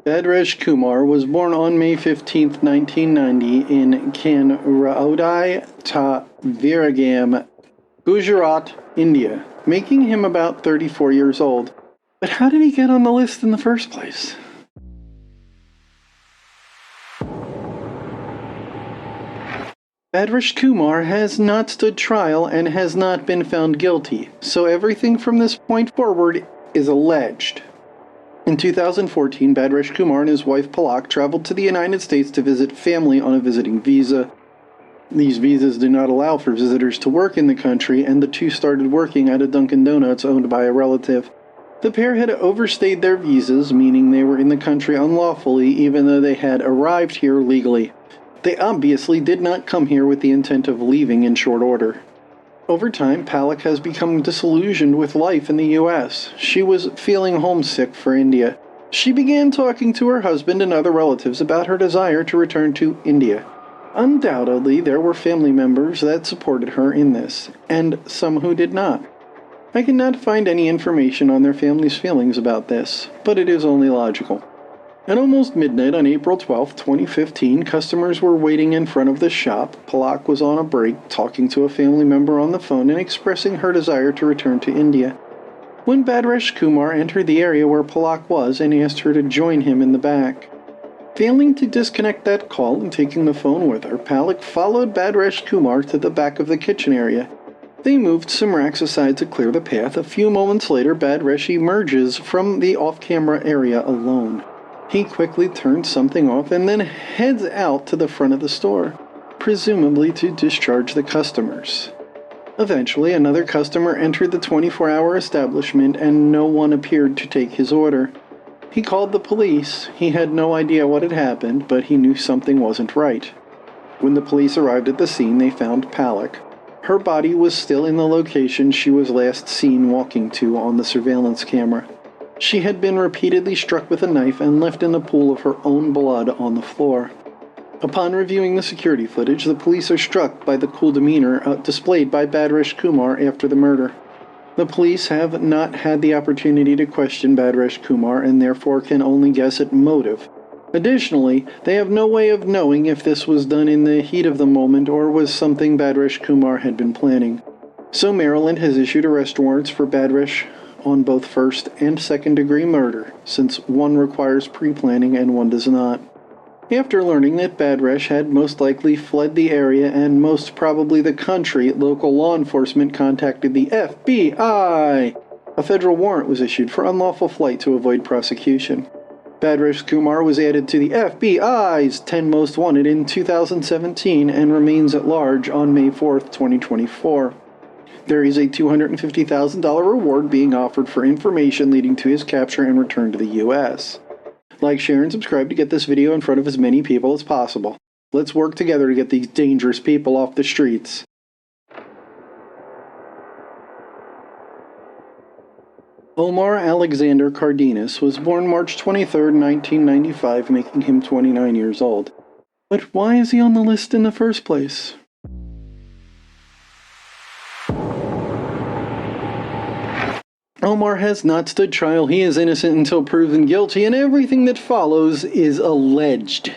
Badhreshkumar was born on May 15, 1990 in Kanraudai Ta Viragam, Gujarat, India, making him about 34 years old. But how did he get on the list in the first place? Badhreshkumar has not stood trial and has not been found guilty, so everything from this point forward is alleged. In 2014, Badhreshkumar and his wife Palak traveled to the United States to visit family on a visiting visa. These visas do not allow for visitors to work in the country, and the two started working at a Dunkin' Donuts owned by a relative. The pair had overstayed their visas, meaning they were in the country unlawfully even though they had arrived here legally. They obviously did not come here with the intent of leaving in short order. Over time, Palak has become disillusioned with life in the U.S. She was feeling homesick for India. She began talking to her husband and other relatives about her desire to return to India. Undoubtedly, there were family members that supported her in this, and some who did not. I cannot find any information on their family's feelings about this, but it is only logical. At almost midnight on April 12, 2015, customers were waiting in front of the shop. Palak was on a break, talking to a family member on the phone and expressing her desire to return to India, when Badhreshkumar entered the area where Palak was and asked her to join him in the back. Failing to disconnect that call and taking the phone with her, Palak followed Badhreshkumar to the back of the kitchen area. They moved some racks aside to clear the path. A few moments later, Badresh emerges from the off-camera area alone. He quickly turns something off and then heads out to the front of the store, presumably to discharge the customers. Eventually, another customer entered the 24-hour establishment and no one appeared to take his order. He called the police. He had no idea what had happened, but he knew something wasn't right. When the police arrived at the scene, they found Palak. Her body was still in the location she was last seen walking to on the surveillance camera. She had been repeatedly struck with a knife and left in a pool of her own blood on the floor. Upon reviewing the security footage, the police are struck by the cool demeanor displayed by Badhreshkumar after the murder. The police have not had the opportunity to question Badhreshkumar and therefore can only guess at motive. Additionally, they have no way of knowing if this was done in the heat of the moment or was something Badhreshkumar had been planning. So Maryland has issued arrest warrants for Badresh on both first and second-degree murder, since one requires pre-planning and one does not. After learning that Badresh had most likely fled the area and most probably the country, local law enforcement contacted the FBI. A federal warrant was issued for unlawful flight to avoid prosecution. Badhreshkumar was added to the FBI's 10 Most Wanted in 2017 and remains at large on May 4, 2024. There is a $250,000 reward being offered for information leading to his capture and return to the U.S. Like, share, and subscribe to get this video in front of as many people as possible. Let's work together to get these dangerous people off the streets. Omar Alexander Cardenas was born March 23, 1995, making him 29 years old. But why is he on the list in the first place? Omar has not stood trial. He is innocent until proven guilty, and everything that follows is alleged.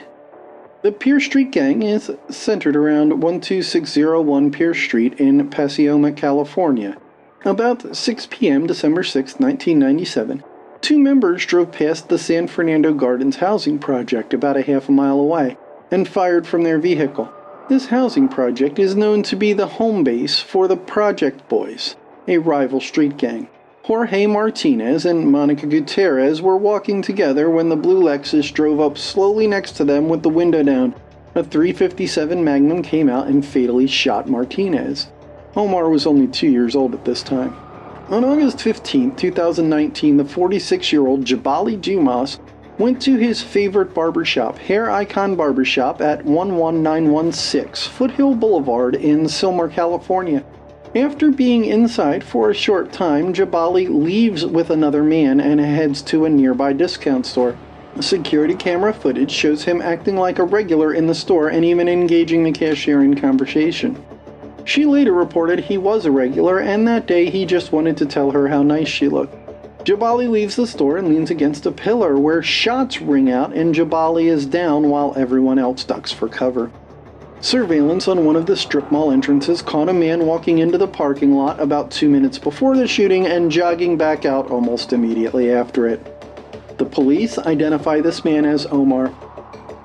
The Pierce Street Gang is centered around 12601 Pierce Street in Pasadena, California. About 6 p.m. December 6, 1997, two members drove past the San Fernando Gardens housing project about a half a mile away and fired from their vehicle. This housing project is known to be the home base for the Project Boys, a rival street gang. Jorge Martinez and Monica Gutierrez were walking together when the blue Lexus drove up slowly next to them with the window down. A .357 Magnum came out and fatally shot Martinez. Omar was only 2 years old at this time. On August 15, 2019, the 46-year-old Jabali Dumas went to his favorite barbershop, Hair Icon Barbershop, at 11916 Foothill Boulevard in Sylmar, California. After being inside for a short time, Jabali leaves with another man and heads to a nearby discount store. Security camera footage shows him acting like a regular in the store and even engaging the cashier in conversation. She later reported he was a regular and that day he just wanted to tell her how nice she looked. Jabali leaves the store and leans against a pillar where shots ring out and Jabali is down while everyone else ducks for cover. Surveillance on one of the strip mall entrances caught a man walking into the parking lot about 2 minutes before the shooting and jogging back out almost immediately after it. The police identify this man as Omar.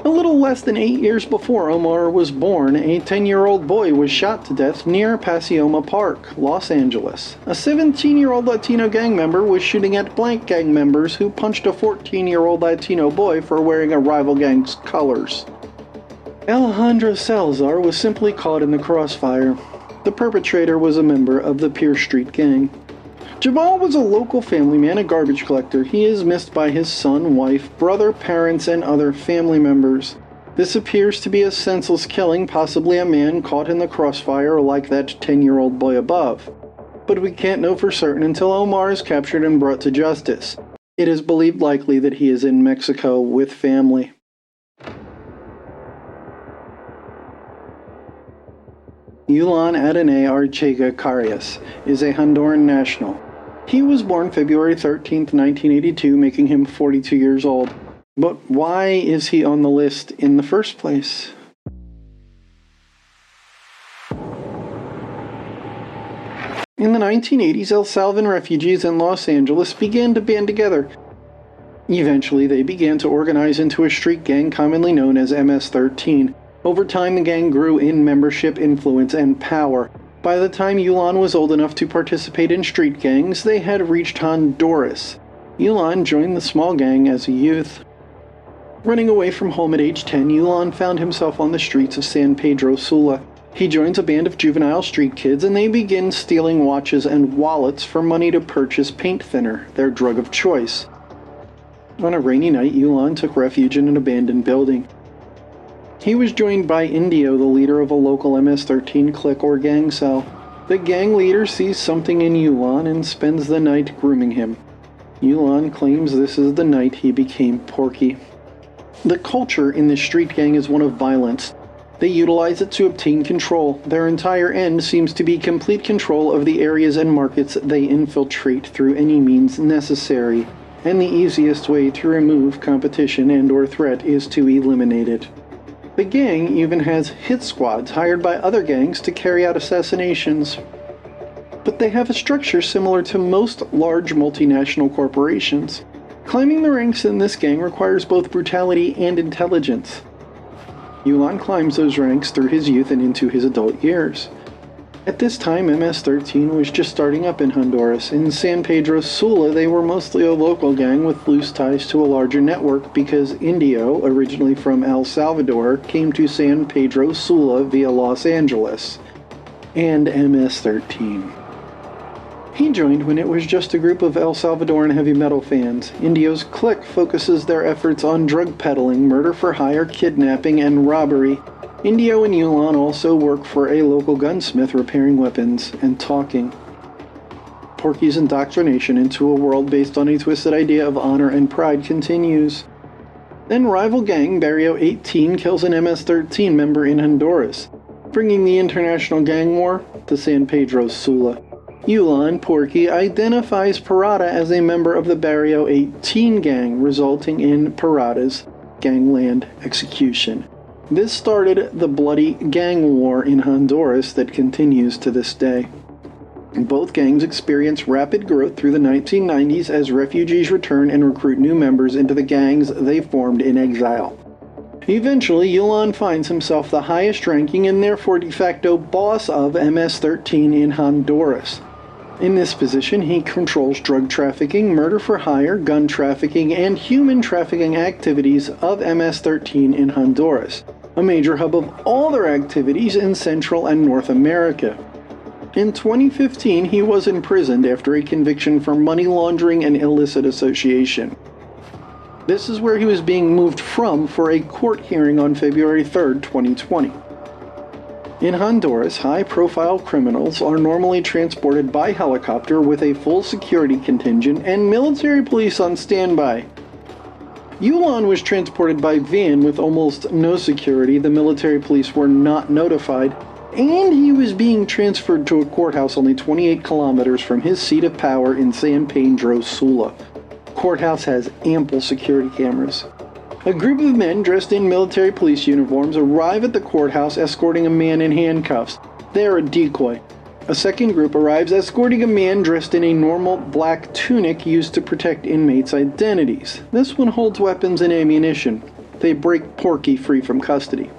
A little less than 8 years before Omar was born, a 10-year-old boy was shot to death near Pacioma Park, Los Angeles. A 17-year-old Latino gang member was shooting at blank gang members who punched a 14-year-old Latino boy for wearing a rival gang's colors. Alejandro Salazar was simply caught in the crossfire. The perpetrator was a member of the Pierce Street gang. Jabal was a local family man, a garbage collector. He is missed by his son, wife, brother, parents, and other family members. This appears to be a senseless killing, possibly a man caught in the crossfire like that 10-year-old boy above. But we can't know for certain until Omar is captured and brought to justice. It is believed likely that he is in Mexico with family. Yulan Carias is a Honduran national. He was born February 13, 1982, making him 42 years old. But why is he on the list in the first place? In the 1980s, El Salvan refugees in Los Angeles began to band together. Eventually, they began to organize into a street gang commonly known as MS-13. Over time, the gang grew in membership, influence, and power. By the time Yulan was old enough to participate in street gangs, they had reached Honduras. Yulan joined the small gang as a youth. Running away from home at age 10, Yulan found himself on the streets of San Pedro Sula. He joins a band of juvenile street kids and they begin stealing watches and wallets for money to purchase paint thinner, their drug of choice. On a rainy night, Yulan took refuge in an abandoned building. He was joined by Indio, the leader of a local MS-13 clique or gang cell. The gang leader sees something in Yulan and spends the night grooming him. Yulan claims this is the night he became Porky. The culture in this street gang is one of violence. They utilize it to obtain control. Their entire end seems to be complete control of the areas and markets they infiltrate through any means necessary. And the easiest way to remove competition and/or threat is to eliminate it. The gang even has hit squads hired by other gangs to carry out assassinations. But they have a structure similar to most large multinational corporations. Climbing the ranks in this gang requires both brutality and intelligence. Yulan climbs those ranks through his youth and into his adult years. At this time, MS-13 was just starting up in Honduras. In San Pedro Sula, they were mostly a local gang with loose ties to a larger network because Indio, originally from El Salvador, came to San Pedro Sula via Los Angeles, and MS-13. He joined when it was just a group of El Salvadoran heavy metal fans. Indio's clique focuses their efforts on drug peddling, murder for hire, kidnapping, and robbery. Indio and Yulan also work for a local gunsmith repairing weapons and talking. Porky's indoctrination into a world based on a twisted idea of honor and pride continues. Then rival gang Barrio 18 kills an MS-13 member in Honduras, bringing the international gang war to San Pedro Sula. Yulan, Porky, identifies Parada as a member of the Barrio 18 gang, resulting in Parada's gangland execution. This started the bloody gang war in Honduras that continues to this day. Both gangs experience rapid growth through the 1990s as refugees return and recruit new members into the gangs they formed in exile. Eventually, Yulan finds himself the highest ranking and therefore de facto boss of MS-13 in Honduras. In this position, he controls drug trafficking, murder for hire, gun trafficking, and human trafficking activities of MS-13 in Honduras, a major hub of all their activities in Central and North America. In 2015, he was imprisoned after a conviction for money laundering and illicit association. This is where he was being moved from for a court hearing on February 3, 2020. In Honduras, high-profile criminals are normally transported by helicopter with a full security contingent and military police on standby. Yulan was transported by van with almost no security. The military police were not notified. and he was being transferred to a courthouse only 28 kilometers from his seat of power in San Pedro Sula. Courthouse has ample security cameras. A group of men dressed in military police uniforms arrive at the courthouse escorting a man in handcuffs. They are a decoy. A second group arrives escorting a man dressed in a normal black tunic used to protect inmates' identities. This one holds weapons and ammunition. They break Porky free from custody.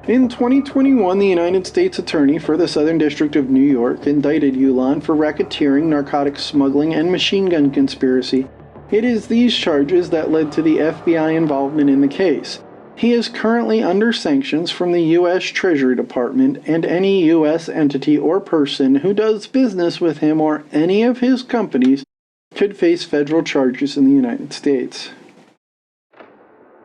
In 2021, the United States Attorney for the Southern District of New York indicted Yulan for racketeering, narcotics smuggling, and machine gun conspiracy. It is these charges that led to the FBI involvement in the case. He is currently under sanctions from the U.S. Treasury Department, and any U.S. entity or person who does business with him or any of his companies could face federal charges in the United States.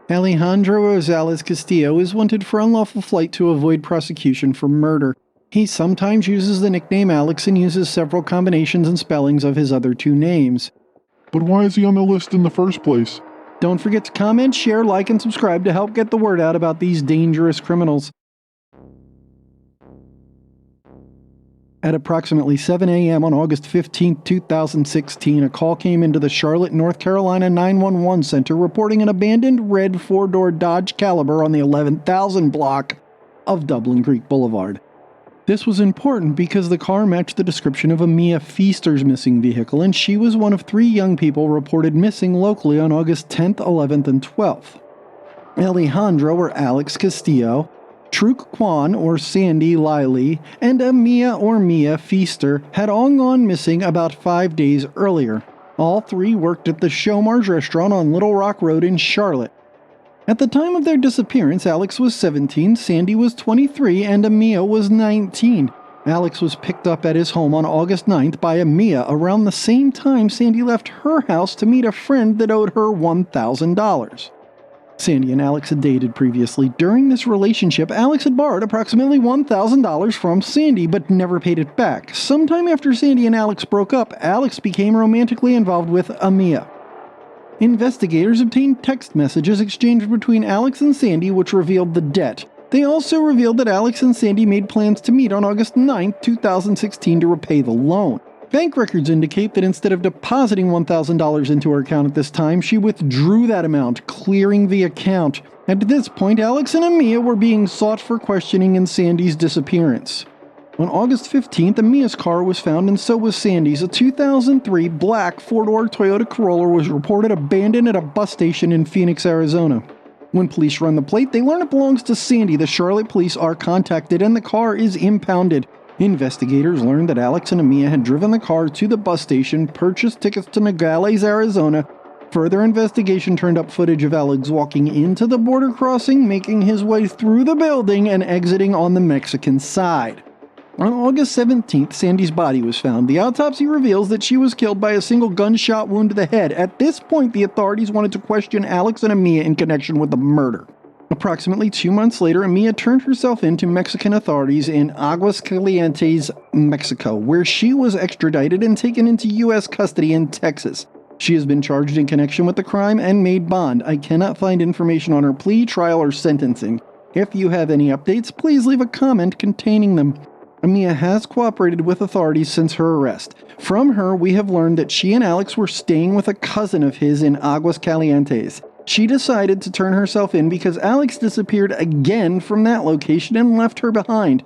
Alejeandro Castillo is wanted for unlawful flight to avoid prosecution for murder. He sometimes uses the nickname Alex and uses several combinations and spellings of his other two names. But why is he on the list in the first place? Don't forget to comment, share, like, and subscribe to help get the word out about these dangerous criminals. At approximately 7 a.m. on August 15, 2016, a call came into the Charlotte, North Carolina 911 center reporting an abandoned red four-door Dodge Caliber on the 11,000 block of Dublin Creek Boulevard. This was important because the car matched the description of Mia Feaster's missing vehicle, and she was one of 3 young people reported missing locally on August 10th, 11th, and 12th. Alejandro or Alex Castillo, Truk Kwan or Sandy Liley, and Mia or Mia Feaster had all gone missing about 5 days earlier. All 3 worked at the Showmars restaurant on Little Rock Road in Charlotte. At the time of their disappearance, Alex was 17, Sandy was 23, and Mia was 19. Alex was picked up at his home on August 9th by Mia around the same time Sandy left her house to meet a friend that owed her $1,000. Sandy and Alex had dated previously. During this relationship, Alex had borrowed approximately $1,000 from Sandy, but never paid it back. Sometime after Sandy and Alex broke up, Alex became romantically involved with Mia. Investigators obtained text messages exchanged between Alex and Sandy which revealed the debt. They also revealed that Alex and Sandy made plans to meet on August 9, 2016 to repay the loan. Bank records indicate that instead of depositing $1,000 into her account at this time, she withdrew that amount, clearing the account. At this point, Alex and Mia were being sought for questioning in Sandy's disappearance. On August 15th, Mia's car was found and so was Sandy's. A 2003 black four-door Toyota Corolla was reported abandoned at a bus station in Phoenix, Arizona. When police run the plate, they learn it belongs to Sandy. The Charlotte police are contacted and the car is impounded. Investigators learned that Alex and Mia had driven the car to the bus station, purchased tickets to Nogales, Arizona. Further investigation turned up footage of Alex walking into the border crossing, making his way through the building, and exiting on the Mexican side. On August 17th, Sandy's body was found. The autopsy reveals that she was killed by a single gunshot wound to the head. At this point, the authorities wanted to question Alex and Mia in connection with the murder. Approximately 2 months later, Mia turned herself in to Mexican authorities in Aguascalientes, Mexico, where she was extradited and taken into U.S. custody in Texas. She has been charged in connection with the crime and made bond. I cannot find information on her plea, trial, or sentencing. If you have any updates, please leave a comment containing them. Mia has cooperated with authorities since her arrest. From her, we have learned that she and Alex were staying with a cousin of his in Aguascalientes. She decided to turn herself in because Alex disappeared again from that location and left her behind.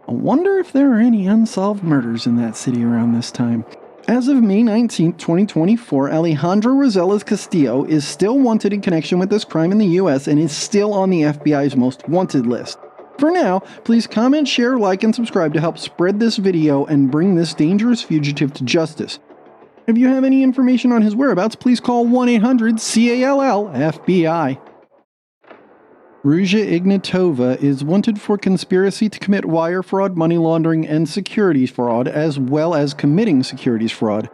I wonder if there are any unsolved murders in that city around this time. As of May 19, 2024, Alejandro Castillo is still wanted in connection with this crime in the U.S. and is still on the FBI's most wanted list. For now, please comment, share, like, and subscribe to help spread this video and bring this dangerous fugitive to justice. If you have any information on his whereabouts, please call 1-800-CALL-FBI. Ruja Ignatova is wanted for conspiracy to commit wire fraud, money laundering, and securities fraud, as well as committing securities fraud.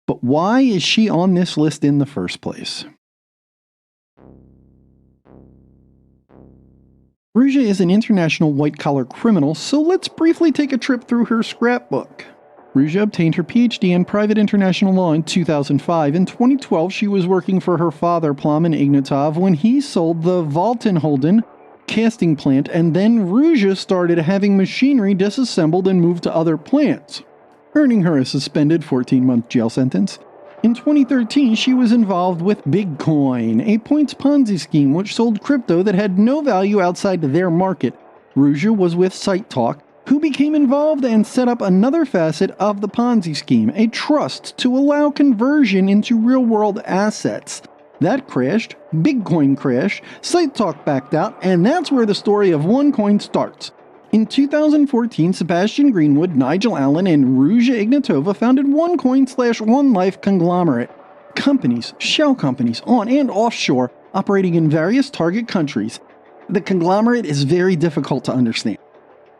But why is she on this list in the first place? Ruja is an international white-collar criminal, so let's briefly take a trip through her scrapbook. Ruja obtained her PhD in private international law in 2005. In 2012, she was working for her father, Plum Ignatov, when he sold the Valtenholden casting plant, and then Ruja started having machinery disassembled and moved to other plants, earning her a suspended 14-month jail sentence. In 2013, she was involved with Bitcoin, a points Ponzi scheme which sold crypto that had no value outside their market. Ruja was with SiteTalk, who became involved and set up another facet of the Ponzi scheme, a trust to allow conversion into real-world assets. That crashed, Bitcoin crashed, SiteTalk backed out, and that's where the story of OneCoin starts. In 2014, Sebastian Greenwood, Nigel Allen, and Ruja Ignatova founded OneCoin/OneLife conglomerate. Companies, shell companies, on and offshore, operating in various target countries. The conglomerate is very difficult to understand.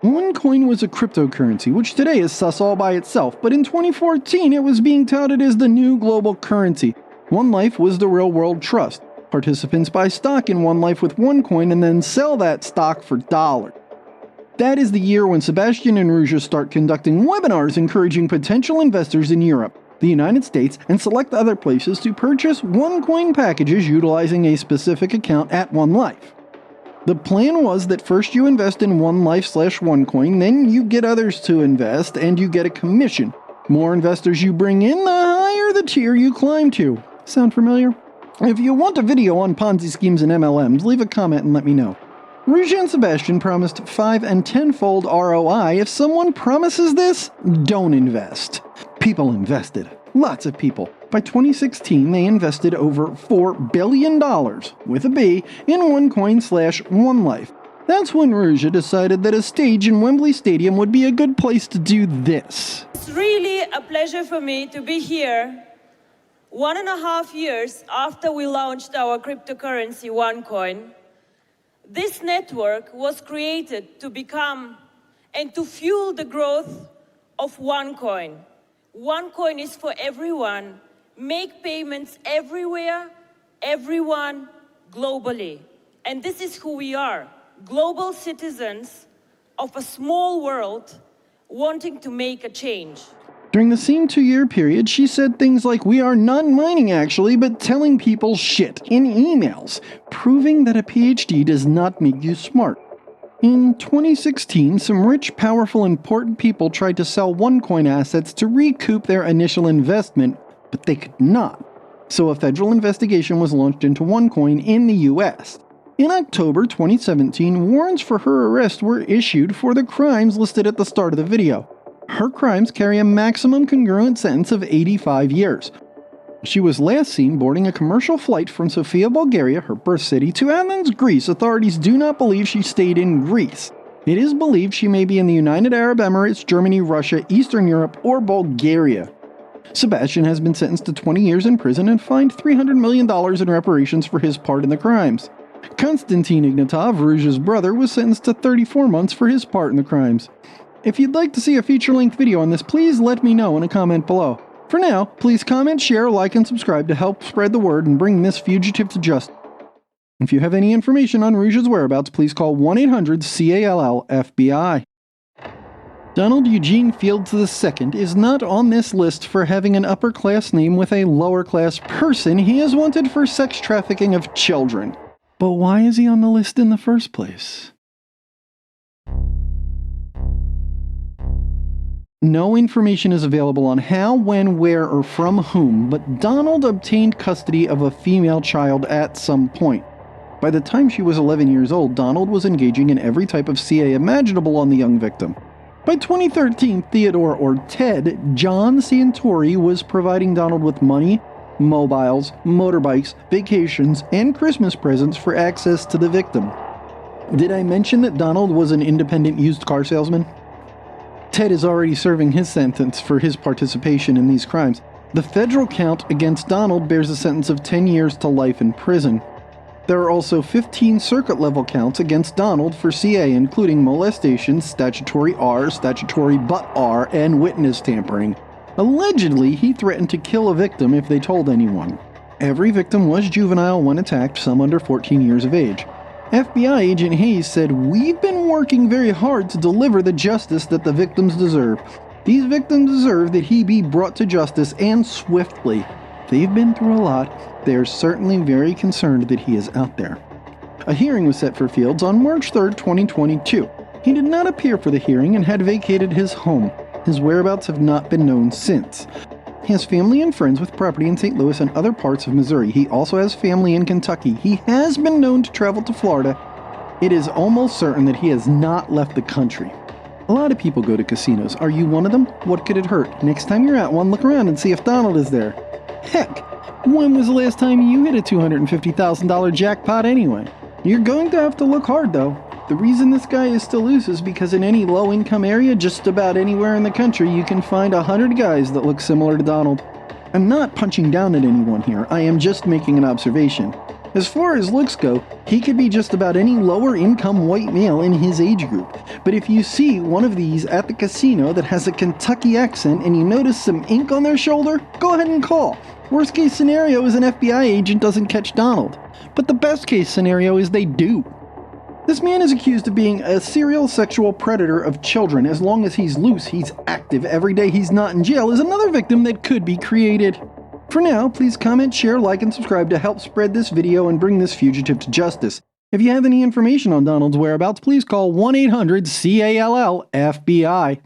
OneCoin was a cryptocurrency, which today is sus all by itself, but in 2014 it was being touted as the new global currency. OneLife was the real-world trust. Participants buy stock in OneLife with OneCoin and then sell that stock for dollars. That is the year when Sebastian and Ruja start conducting webinars encouraging potential investors in Europe, the United States, and select other places to purchase OneCoin packages utilizing a specific account at OneLife. The plan was that first you invest in OneLife/OneCoin, then you get others to invest, and you get a commission. More investors you bring in, the higher the tier you climb to. Sound familiar? If you want a video on Ponzi schemes and MLMs, leave a comment and let me know. Ruja and Sebastian promised 5 and 10-fold ROI. If someone promises this, don't invest. People invested. Lots of people. By 2016, they invested over $4 billion, with a B, in OneCoin/OneLife. That's when Ruja decided that a stage in Wembley Stadium would be a good place to do this. It's really a pleasure for me to be here 1.5 years after we launched our cryptocurrency OneCoin. This network was created to become and to fuel the growth of OneCoin. OneCoin is for everyone. Make payments everywhere, everyone, globally. And this is who we are, global citizens of a small world wanting to make a change. During the same 2-year period, she said things like, "We are not mining actually, but telling people shit," in emails, proving that a PhD does not make you smart. In 2016, some rich, powerful, important people tried to sell OneCoin assets to recoup their initial investment, but they could not. So a federal investigation was launched into OneCoin in the US. In October 2017, warrants for her arrest were issued for the crimes listed at the start of the video. Her crimes carry a maximum congruent sentence of 85 years. She was last seen boarding a commercial flight from Sofia, Bulgaria, her birth city, to Athens, Greece. Authorities do not believe she stayed in Greece. It is believed she may be in the United Arab Emirates, Germany, Russia, Eastern Europe, or Bulgaria. Sebastian has been sentenced to 20 years in prison and fined $300 million in reparations for his part in the crimes. Konstantin Ignatov, Ruja's brother, was sentenced to 34 months for his part in the crimes. If you'd like to see a feature-length video on this, please let me know in a comment below. For now, please comment, share, like, and subscribe to help spread the word and bring this fugitive to justice. If you have any information on Ruja's whereabouts, please call 1-800-CALL-FBI. Donald Eugene Fields II is not on this list for having an upper-class name with a lower-class person. He is wanted for sex trafficking of children. But why is he on the list in the first place? No information is available on how, when, where, or from whom, but Donald obtained custody of a female child at some point. By the time she was 11 years old, Donald was engaging in every type of CA imaginable on the young victim. By 2013, Theodore, or Ted, John Santori was providing Donald with money, mobiles, motorbikes, vacations, and Christmas presents for access to the victim. Did I mention that Donald was an independent used car salesman? Ted is already serving his sentence for his participation in these crimes. The federal count against Donald bears a sentence of 10 years to life in prison. There are also 15 circuit-level counts against Donald for CA, including molestation, statutory R, statutory but R, and witness tampering. Allegedly, he threatened to kill a victim if they told anyone. Every victim was juvenile when attacked, some under 14 years of age. FBI agent Hayes said, "We've been working very hard to deliver the justice that the victims deserve. These victims deserve that he be brought to justice, and swiftly. They've been through a lot. They are certainly very concerned that he is out there." A hearing was set for Fields on March 3, 2022. He did not appear for the hearing and had vacated his home. His whereabouts have not been known since. He has family and friends with property in St. Louis and other parts of Missouri. He also has family in Kentucky. He has been known to travel to Florida. It is almost certain that he has not left the country. A lot of people go to casinos. Are you one of them? What could it hurt? Next time you're at one, look around and see if Donald is there. Heck, when was the last time you hit a $250,000 jackpot anyway? You're going to have to look hard though. The reason this guy is still loose is because in any low-income area, just about anywhere in the country, you can find 100 guys that look similar to Donald. I'm not punching down at anyone here, I am just making an observation. As far as looks go, he could be just about any lower-income white male in his age group. But if you see one of these at the casino that has a Kentucky accent and you notice some ink on their shoulder, go ahead and call. Worst case scenario is an FBI agent doesn't catch Donald. But the best case scenario is they do. This man is accused of being a serial sexual predator of children. As long as he's loose, he's active. Every day he's not in jail is another victim that could be created. For now, please comment, share, like, and subscribe to help spread this video and bring this fugitive to justice. If you have any information on Donald's whereabouts, please call 1-800-CALL-FBI.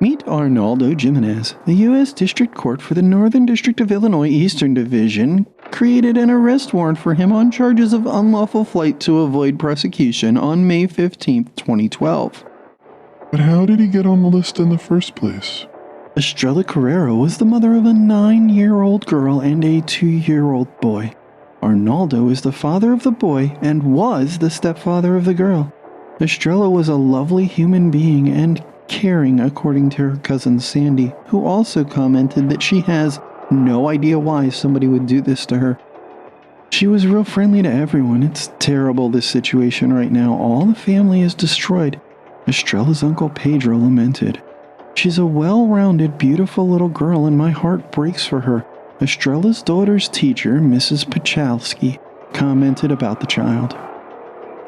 Meet Arnoldo Jiminez. The U.S. District Court for the Northern District of Illinois Eastern Division created an arrest warrant for him on charges of unlawful flight to avoid prosecution on May 15, 2012. But how did he get on the list in the first place? Estrella Carrero was the mother of a 9-year-old girl and a 2-year-old boy. Arnoldo is the father of the boy and was the stepfather of the girl. Estrella was a lovely human being and caring, according to her cousin Sandy, who also commented that she has no idea why somebody would do this to her. She was real friendly to everyone. It's terrible, this situation right now. All the family is destroyed. Estrella's uncle Pedro lamented. She's a well-rounded, beautiful little girl and my heart breaks for her. Estrella's daughter's teacher, Mrs. Pachalski, commented about the child.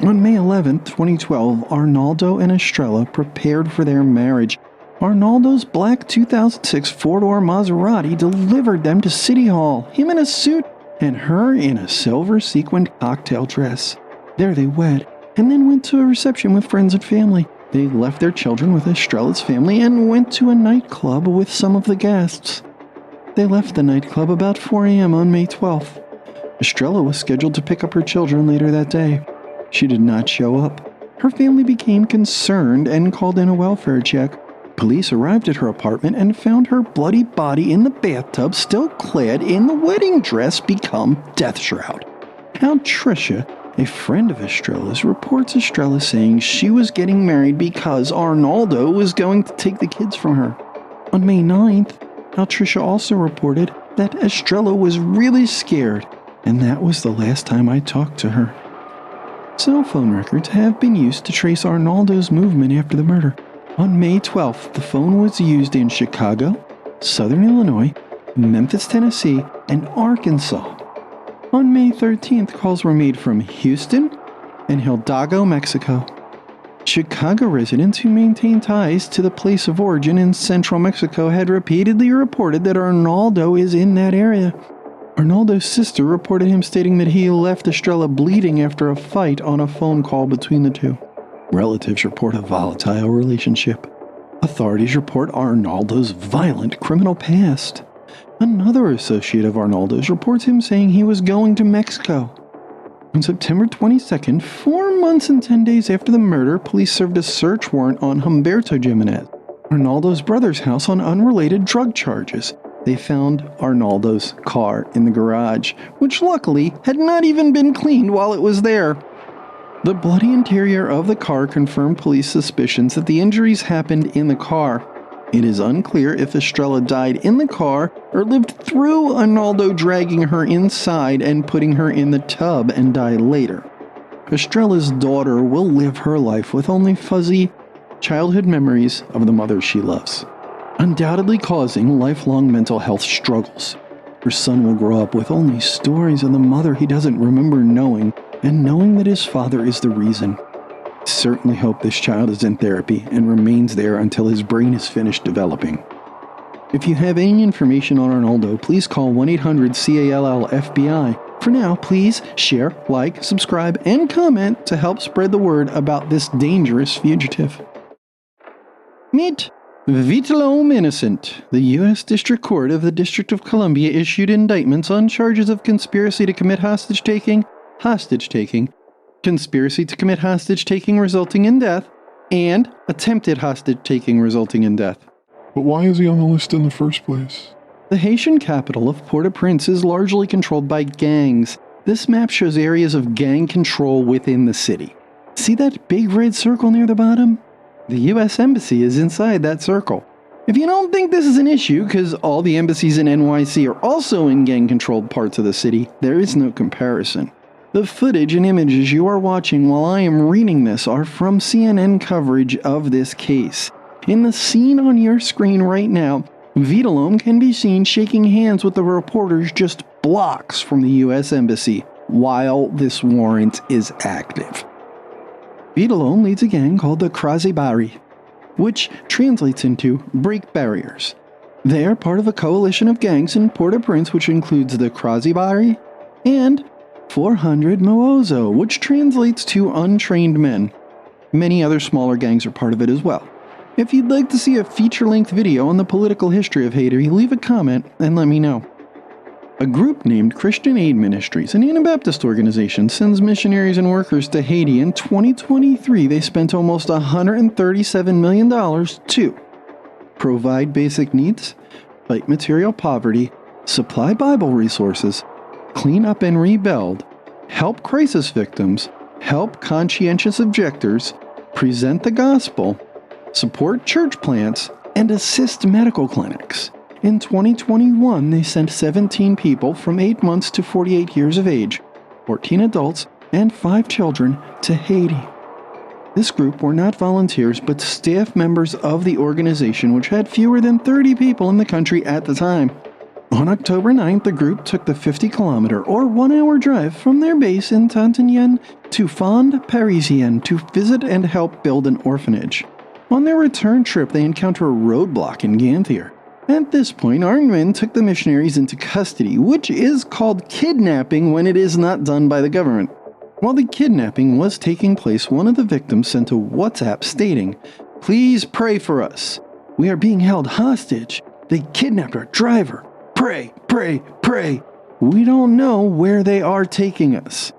On May 11, 2012, Arnoldo and Estrella prepared for their marriage. Arnoldo's black 2006 four-door Maserati delivered them to City Hall, him in a suit and her in a silver sequined cocktail dress. There they wed, and then went to a reception with friends and family. They left their children with Estrella's family and went to a nightclub with some of the guests. They left the nightclub about 4 a.m. on May 12th. Estrella was scheduled to pick up her children later that day. She did not show up. Her family became concerned and called in a welfare check. Police arrived at her apartment and found her bloody body in the bathtub, still clad in the wedding dress become death shroud. Now Tricia, a friend of Estrella's, reports Estrella saying she was getting married because Arnoldo was going to take the kids from her. On May 9th, Tricia also reported that Estrella was really scared, and that was the last time I talked to her. Cell phone records have been used to trace Arnoldo's movement after the murder. On May 12th, the phone was used in Chicago, Southern Illinois, Memphis, Tennessee, and Arkansas. On May 13th, calls were made from Houston and Hidalgo, Mexico. Chicago residents who maintain ties to the place of origin in central Mexico had repeatedly reported that Arnoldo is in that area. Arnoldo's sister reported him stating that he left Estrella bleeding after a fight on a phone call between the two. Relatives report a volatile relationship. Authorities report Arnoldo's violent criminal past. Another associate of Arnoldo's reports him saying he was going to Mexico. On September 22nd, 4 months and 10 days after the murder, police served a search warrant on Humberto Jiminez, Arnoldo's brother's house, on unrelated drug charges. They found Arnoldo's car in the garage, which luckily had not even been cleaned while it was there. The bloody interior of the car confirmed police suspicions that the injuries happened in the car. It is unclear if Estrella died in the car or lived through Arnoldo dragging her inside and putting her in the tub and died later. Estrella's daughter will live her life with only fuzzy childhood memories of the mother she loves, undoubtedly causing lifelong mental health struggles. Her son will grow up with only stories of the mother he doesn't remember knowing, and knowing that his father is the reason. I certainly hope this child is in therapy and remains there until his brain is finished developing. If you have any information on Arnoldo, please call 1-800-CALL-FBI. For now, please share, like, subscribe, and comment to help spread the word about this dangerous fugitive. Meet Vitel'Homme Innocent. The U.S. District Court of the District of Columbia issued indictments on charges of conspiracy to commit hostage-taking, conspiracy to commit hostage-taking resulting in death, and attempted hostage-taking resulting in death. But why is he on the list in the first place? The Haitian capital of Port-au-Prince is largely controlled by gangs. This map shows areas of gang control within the city. See that big red circle near the bottom? The U.S. Embassy is inside that circle. If you don't think this is an issue because all the embassies in NYC are also in gang-controlled parts of the city, there is no comparison. The footage and images you are watching while I am reading this are from CNN coverage of this case. In the scene on your screen right now, Vitel'Homme can be seen shaking hands with the reporters just blocks from the U.S. Embassy while this warrant is active. Vitel'Homme leads a gang called the Krasibari, which translates into break barriers. They are part of a coalition of gangs in Port-au-Prince which includes the Krasibari and 400 Mo'ozo, which translates to untrained men. Many other smaller gangs are part of it as well. If you'd like to see a feature-length video on the political history of Haiti, leave a comment and let me know. A group named Christian Aid Ministries, an Anabaptist organization, sends missionaries and workers to Haiti. In 2023, they spent almost $137 million to provide basic needs, fight material poverty, supply Bible resources, clean up and rebuild, help crisis victims, help conscientious objectors, present the gospel, support church plants, and assist medical clinics. In 2021, they sent 17 people from 8 months to 48 years of age, 14 adults, and 5 children to Haiti. This group were not volunteers, but staff members of the organization, which had fewer than 30 people in the country at the time. On October 9th, the group took the 50-kilometer or 1-hour drive from their base in Tantanyen to Fond Parisien to visit and help build an orphanage. On their return trip, they encounter a roadblock in Ganthier. At this point, armed men took the missionaries into custody, which is called kidnapping when it is not done by the government. While the kidnapping was taking place, one of the victims sent a WhatsApp stating, "Please pray for us. We are being held hostage. They kidnapped our driver. Pray, pray, pray. We don't know where they are taking us."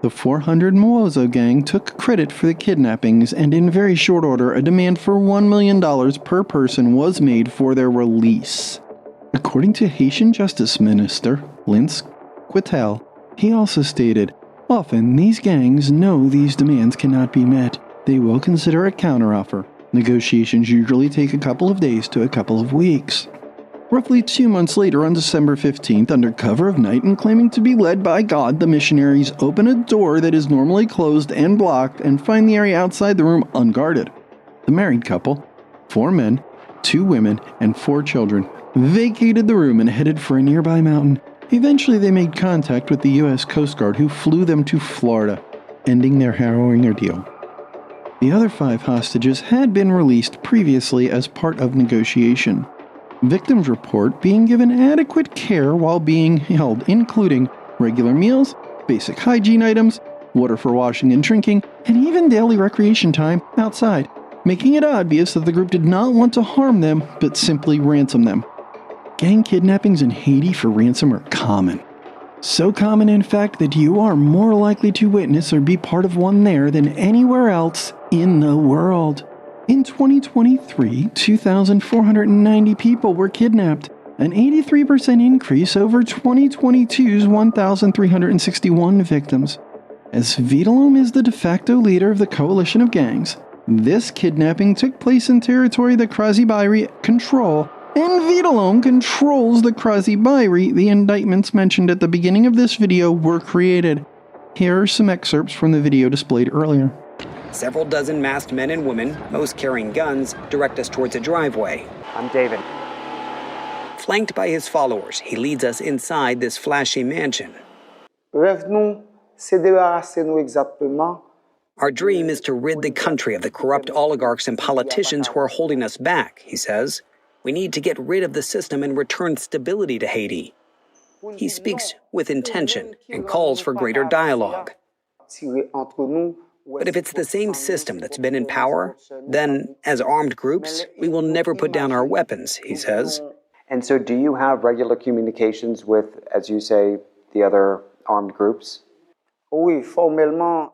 The 400 Mo'ozo gang took credit for the kidnappings, and in very short order, a demand for $1 million per person was made for their release. According to Haitian Justice Minister Lince Quitel, he also stated, "Often these gangs know these demands cannot be met. They will consider a counteroffer. Negotiations usually take a couple of days to a couple of weeks." Roughly 2 months later, on December 15th, under cover of night and claiming to be led by God, the missionaries open a door that is normally closed and blocked and find the area outside the room unguarded. The married couple, 4 men, 2 women, and 4 children, vacated the room and headed for a nearby mountain. Eventually, they made contact with the U.S. Coast Guard, who flew them to Florida, ending their harrowing ordeal. The other 5 hostages had been released previously as part of negotiation. Victims report being given adequate care while being held, including regular meals, basic hygiene items, water for washing and drinking, and even daily recreation time outside, making it obvious that the group did not want to harm them, but simply ransom them. Gang kidnappings in Haiti for ransom are common. So common, in fact, that you are more likely to witness or be part of one there than anywhere else in the world. In 2023, 2,490 people were kidnapped, an 83% increase over 2022's 1,361 victims. As Vitel'Homme is the de facto leader of the coalition of gangs, this kidnapping took place in territory the Krasibari control, and Vitel'Homme controls the Krasibari. The indictments mentioned at the beginning of this video were created. Here are some excerpts from the video displayed earlier. Several dozen masked men and women, most carrying guns, direct us towards a driveway. I'm David. Flanked by his followers, he leads us inside this flashy mansion. Rêve nous, c'est débarrasser nous exactement. Our dream is to rid the country of the corrupt oligarchs and politicians who are holding us back, he says. We need to get rid of the system and return stability to Haiti. He speaks with intention and calls for greater dialogue. But if it's the same system that's been in power, then as armed groups, we will never put down our weapons, he says. And so do you have regular communications with, as you say, the other armed groups?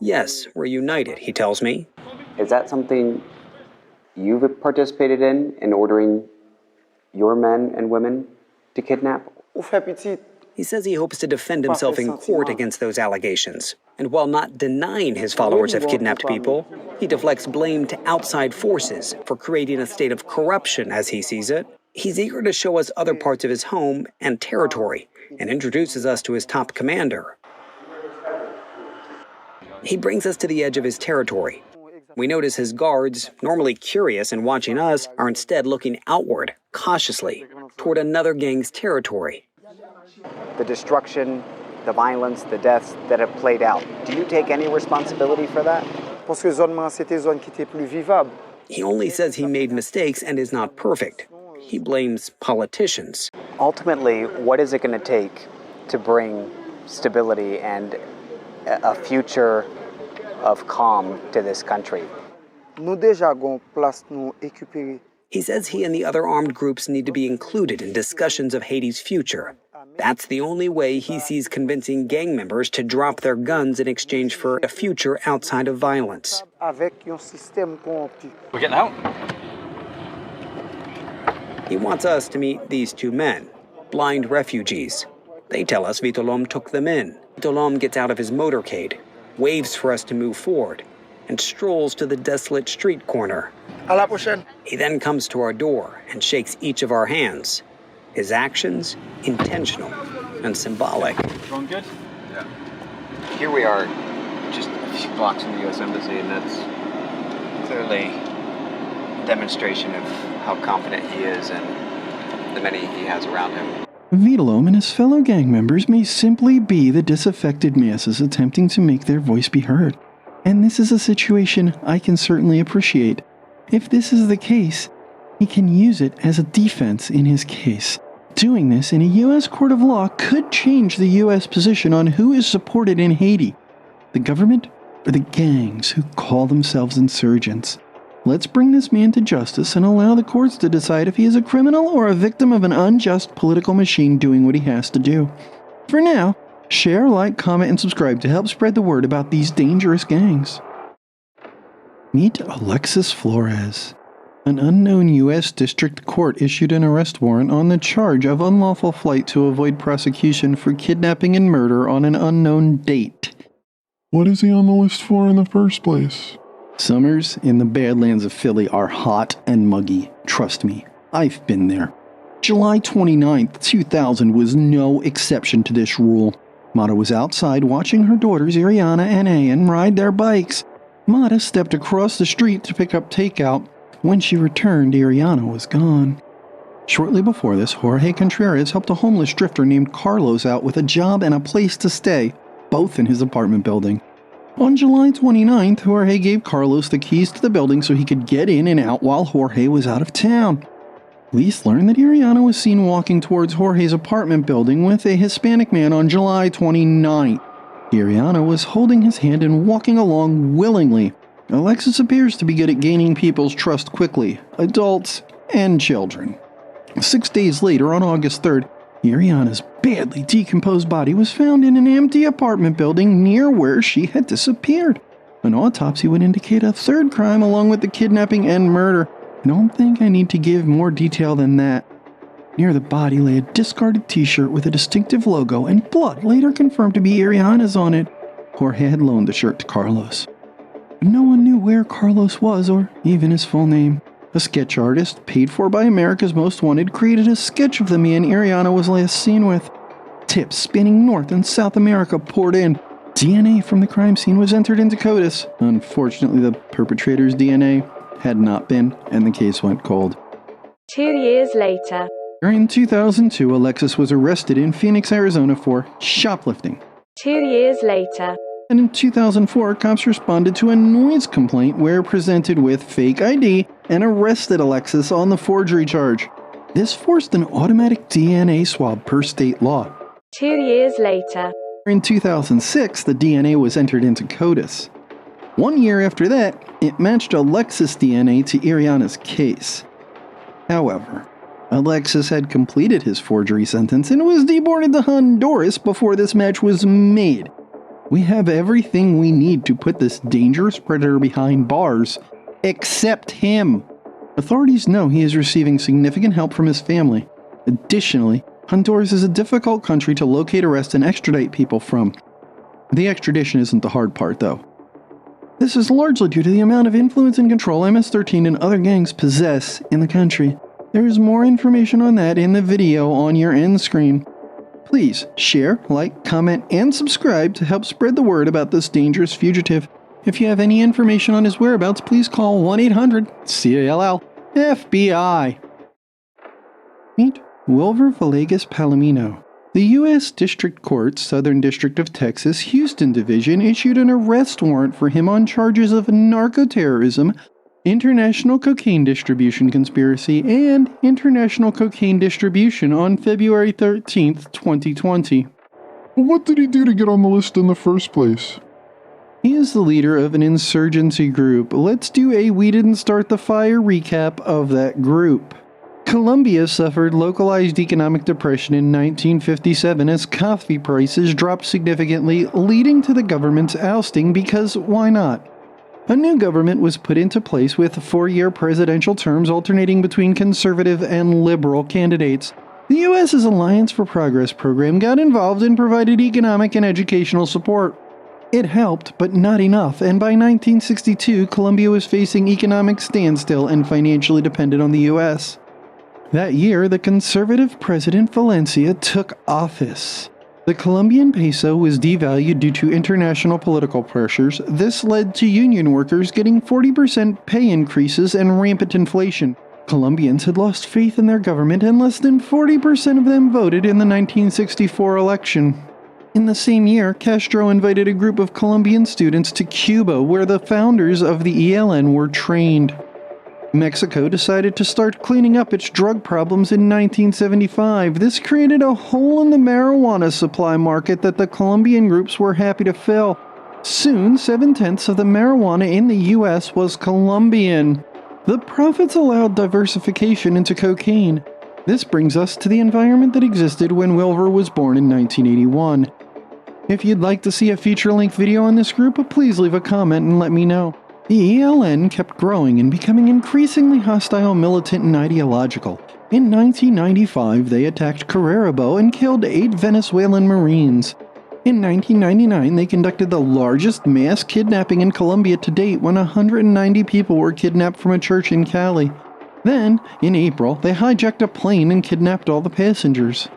Yes, we're united, he tells me. Is that something you've participated in ordering your men and women to kidnap? He says he hopes to defend himself in court against those allegations. And while not denying his followers have kidnapped people, he deflects blame to outside forces for creating a state of corruption, as he sees it. He's eager to show us other parts of his home and territory and introduces us to his top commander. He brings us to the edge of his territory. We notice his guards, normally curious and watching us, are instead looking outward, cautiously, toward another gang's territory. The destruction, the violence, the deaths that have played out, do you take any responsibility for that? He only says he made mistakes and is not perfect. He blames politicians. Ultimately, what is it going to take to bring stability and a future of calm to this country? He says he and the other armed groups need to be included in discussions of Haiti's future. That's the only way he sees convincing gang members to drop their guns in exchange for a future outside of violence. We're getting out. He wants us to meet these two men, blind refugees. They tell us Vitel'Homme took them in. Vitel'Homme gets out of his motorcade, waves for us to move forward, and strolls to the desolate street corner. He then comes to our door and shakes each of our hands. His actions, intentional and symbolic. Going good? Yeah. Here we are, just a few blocks from the U.S. Embassy, and that's clearly a demonstration of how confident he is and the many he has around him. Vitel'Homme and his fellow gang members may simply be the disaffected masses attempting to make their voice be heard. And this is a situation I can certainly appreciate. If this is the case, he can use it as a defense in his case. Doing this in a U.S. court of law could change the U.S. position on who is supported in Haiti, the government or the gangs who call themselves insurgents. Let's bring this man to justice and allow the courts to decide if he is a criminal or a victim of an unjust political machine doing what he has to do. For now, share, like, comment, and subscribe to help spread the word about these dangerous gangs. Meet Alexis Flores. An unknown U.S. District Court issued an arrest warrant on the charge of unlawful flight to avoid prosecution for kidnapping and murder on an unknown date. What is he on the list for in the first place? Summers in the Badlands of Philly are hot and muggy. Trust me, I've been there. July 29th, 2000 was no exception to this rule. Mata was outside watching her daughters Ariana and Ayan ride their bikes. Mata stepped across the street to pick up takeout. When she returned, Ariana was gone. Shortly before this, Jorge Contreras helped a homeless drifter named Carlos out with a job and a place to stay, both in his apartment building. On July 29th, Jorge gave Carlos the keys to the building so he could get in and out while Jorge was out of town. Police learned that Ariana was seen walking towards Jorge's apartment building with a Hispanic man on July 29th. Ariana was holding his hand and walking along willingly. Alexis appears to be good at gaining people's trust quickly, adults and children. 6 days later, on August 3rd, Ariana's badly decomposed body was found in an empty apartment building near where she had disappeared. An autopsy would indicate a third crime along with the kidnapping and murder. I don't think I need to give more detail than that. Near the body lay a discarded t-shirt with a distinctive logo, and blood later confirmed to be Ariana's on it. Jorge had loaned the shirt to Carlos. No one knew where Carlos was or even his full name. A sketch artist, paid for by America's Most Wanted, created a sketch of the man Ariana was last seen with. Tips spanning North and South America poured in. DNA from the crime scene was entered into CODIS. Unfortunately, the perpetrator's DNA had not been, and the case went cold. 2 years later. During 2002, Alexis was arrested in Phoenix, Arizona for shoplifting. 2 years later. And in 2004, cops responded to a noise complaint where presented with fake ID and arrested Alexis on the forgery charge. This forced an automatic DNA swab per state law. 2 years later. In 2006, the DNA was entered into CODIS. 1 year after that, it matched Alexis' DNA to Iriana's case. However, Alexis had completed his forgery sentence and was deported to Honduras before this match was made. We have everything we need to put this dangerous predator behind bars, except him. Authorities know he is receiving significant help from his family. Additionally, Honduras is a difficult country to locate, arrest, and extradite people from. The extradition isn't the hard part, though. This is largely due to the amount of influence and control MS-13 and other gangs possess in the country. There is more information on that in the video on your end screen. Please share, like, comment, and subscribe to help spread the word about this dangerous fugitive. If you have any information on his whereabouts, please call 1-800-CALL-FBI. Meet Wilver Villegas-Palomino. The U.S. District Court, Southern District of Texas, Houston Division issued an arrest warrant for him on charges of narco-terrorism, international cocaine distribution conspiracy, and international cocaine distribution on February 13th, 2020. What did he do to get on the list in the first place? He is the leader of an insurgency group. Let's do a We Didn't Start the Fire recap of that group. Colombia suffered localized economic depression in 1957 as coffee prices dropped significantly, leading to the government's ousting because why not? A new government was put into place with 4-year presidential terms alternating between conservative and liberal candidates. The U.S.'s Alliance for Progress program got involved and provided economic and educational support. It helped, but not enough, and by 1962, Colombia was facing economic standstill and financially dependent on the U.S. That year, the conservative President Valencia took office. The Colombian peso was devalued due to international political pressures. This led to union workers getting 40% pay increases and rampant inflation. Colombians had lost faith in their government, and less than 40% of them voted in the 1964 election. In the same year, Castro invited a group of Colombian students to Cuba, where the founders of the ELN were trained. Mexico decided to start cleaning up its drug problems in 1975. This created a hole in the marijuana supply market that the Colombian groups were happy to fill. Soon, 7/10 of the marijuana in the U.S. was Colombian. The profits allowed diversification into cocaine. This brings us to the environment that existed when Wilver was born in 1981. If you'd like to see a feature-length video on this group, please leave a comment and let me know. The ELN kept growing and becoming increasingly hostile, militant, and ideological. In 1995, they attacked Carabobo and killed 8 Venezuelan Marines. In 1999, they conducted the largest mass kidnapping in Colombia to date when 190 people were kidnapped from a church in Cali. Then, in April, they hijacked a plane and kidnapped all the passengers.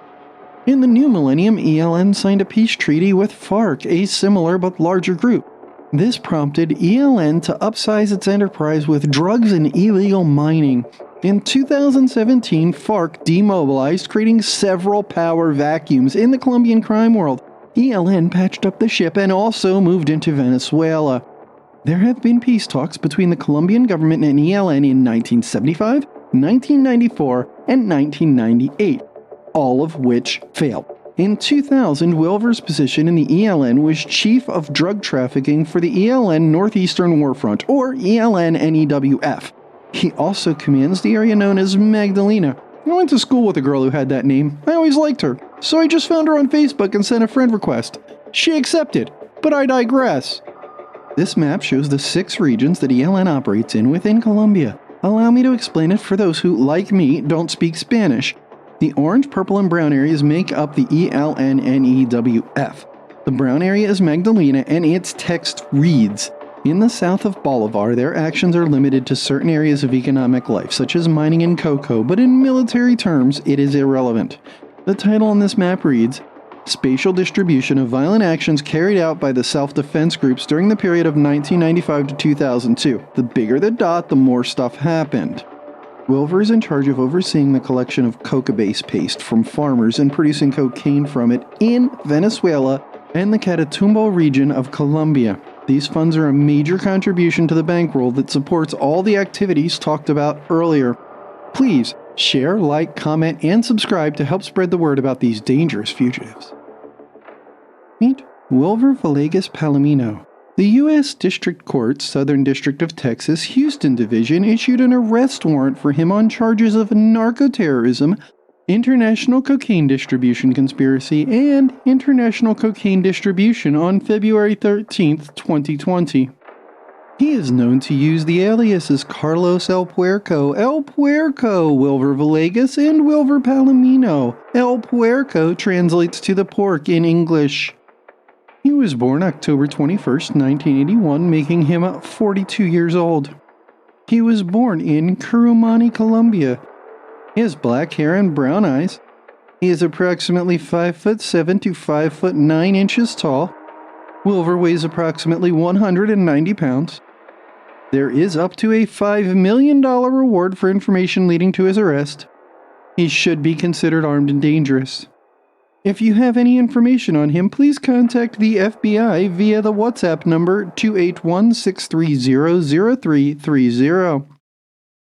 In the new millennium, ELN signed a peace treaty with FARC, a similar but larger group. This prompted ELN to upsize its enterprise with drugs and illegal mining. In 2017, FARC demobilized, creating several power vacuums in the Colombian crime world. ELN patched up the ship and also moved into Venezuela. There have been peace talks between the Colombian government and ELN in 1975, 1994, and 1998, all of which failed. In 2000, Wilver's position in the ELN was Chief of Drug Trafficking for the ELN Northeastern Warfront, or ELN NEWF. He also commands the area known as Magdalena. I went to school with a girl who had that name. I always liked her, so I just found her on Facebook and sent a friend request. She accepted, but I digress. This map shows the 6 regions that ELN operates in within Colombia. Allow me to explain it for those who, like me, don't speak Spanish. The orange, purple, and brown areas make up the ELN NEWF. The brown area is Magdalena, and its text reads, "In the south of Bolivar, their actions are limited to certain areas of economic life, such as mining and cocoa, but in military terms, it is irrelevant." The title on this map reads, "Spatial distribution of violent actions carried out by the self-defense groups during the period of 1995 to 2002. The bigger the dot, the more stuff happened." Wilver is in charge of overseeing the collection of coca-base paste from farmers and producing cocaine from it in Venezuela and the Catatumbo region of Colombia. These funds are a major contribution to the bankroll that supports all the activities talked about earlier. Please share, like, comment, and subscribe to help spread the word about these dangerous fugitives. Meet Wilver Villegas-Palomino. The U.S. District Court, Southern District of Texas, Houston Division, issued an arrest warrant for him on charges of narco-terrorism, international cocaine distribution conspiracy, and international cocaine distribution on February 13, 2020. He is known to use the aliases Carlos El Puerco, Wilver Villegas, and Wilver Palomino. El Puerco translates to the pork in English. He was born October 21, 1981, making him 42 years old. He was born in Curumani, Colombia. He has black hair and brown eyes. He is approximately 5'7" to 5'9" inches tall. Wilver weighs approximately 190 pounds. There is up to a $5 million reward for information leading to his arrest. He should be considered armed and dangerous. If you have any information on him, please contact the FBI via the WhatsApp number 281-630-0330.